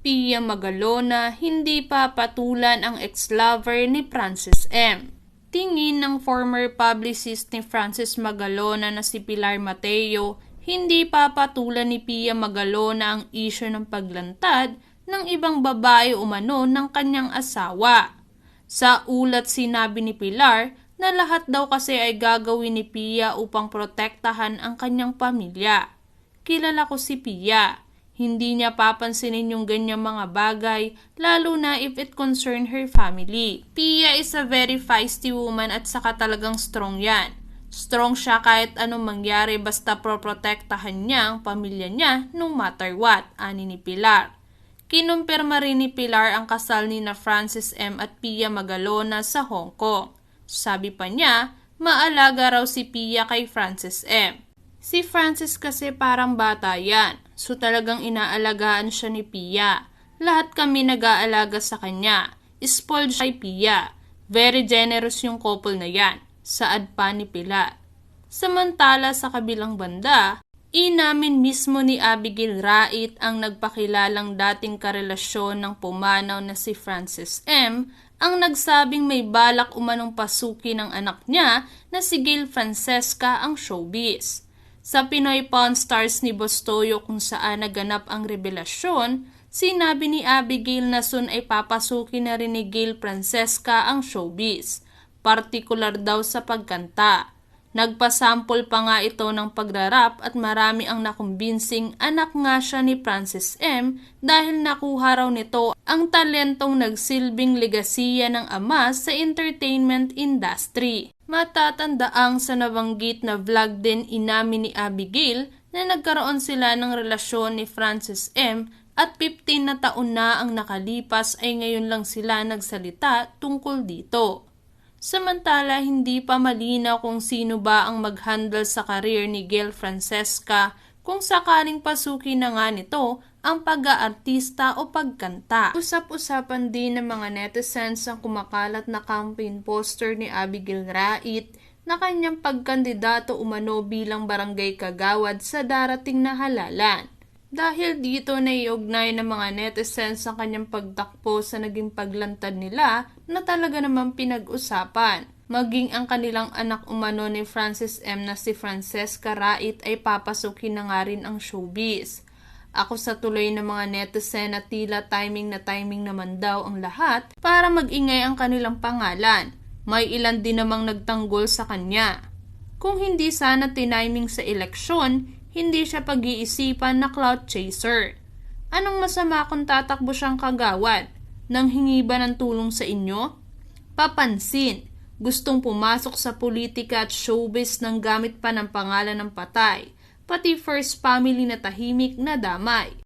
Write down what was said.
Pia Magalona hindi papatulan ang ex-lover ni Francis M. Tingin ng former publicist ni Francis Magalona na si Pilar Mateo, hindi papatulan ni Pia Magalona ang isyu ng paglantad ng ibang babae umano ng kanyang asawa. Sa ulat sinabi ni Pilar na lahat daw kasi ay gagawin ni Pia upang protektahan ang kanyang pamilya. Kilala ko si Pia. Hindi niya papansinin yung ganyang mga bagay, lalo na if it concern her family. Pia is a very feisty woman at saka talagang strong yan. Strong siya kahit anong mangyari basta proprotektahan niya ang pamilya niya no matter what, ani ni Pilar. Kinumpirma rin ni Pilar ang kasal ni na Francis M. at Pia Magalona sa Hong Kong. Sabi pa niya, maalaga raw si Pia kay Francis M. Si Francis kasi parang bata yan, so talagang inaalagaan siya ni Pia. Lahat kami nag-aalaga sa kanya. Spoiled siya kay Pia. Very generous yung couple na yan, saad pa ni Pilar. Samantala sa kabilang banda, inamin mismo ni Abigail Rait ang nagpakilalang dating karelasyon ng pumanaw na si Francis M. ang nagsabing may balak umanong pasukin ng anak niya na si Gail Francesca ang showbiz. Sa Pinoy Pawn Stars ni Bostoyo kung saan naganap ang revelasyon, sinabi ni Abigail na soon ay papasukin na rin ni Gail Francesca ang showbiz, partikular daw sa pagkanta. Nagpasample pa nga ito ng pagrarap at marami ang nakumbinsing anak nga siya ni Francis M. dahil nakuha raw nito ang talentong nagsilbing legasiya ng ama sa entertainment industry. Matatandaang sa nabanggit na vlog din inamin ni Abigail na nagkaroon sila ng relasyon ni Francis M. at 15 na taon na ang nakalipas ay ngayon lang sila nagsalita tungkol dito. Samantala, hindi pa malinaw kung sino ba ang mag-handle sa career ni Gail Francesca kung sakaling pasukin na nga nito ang pag-aartista o pagkanta. Usap-usapan din ng mga netizens ang kumakalat na campaign poster ni Abigail Rait na kanyang pagkandidato umano bilang barangay kagawad sa darating na halalan. Dahil dito naiugnay ng mga netizens ang kanyang pagtakbo sa naging paglantad nila na talaga namang pinag-usapan. Maging ang kanilang anak umano ni Francis M. na si Francesca Rait ay papasukin na nga rin ang showbiz. Ako sa tuloy ng mga netizen na tila timing na timing naman daw ang lahat para mag-ingay ang kanilang pangalan. May ilan din namang nagtanggol sa kanya. Kung hindi sana tiniming sa eleksyon, hindi siya pag-iisipan na clout chaser. Anong masama kung tatakbo siyang kagawad? Nang hingi ba ng tulong sa inyo? Papansin, gustong pumasok sa politika at showbiz nang gamit pa ng pangalan ng patay, pati first family na tahimik na damay.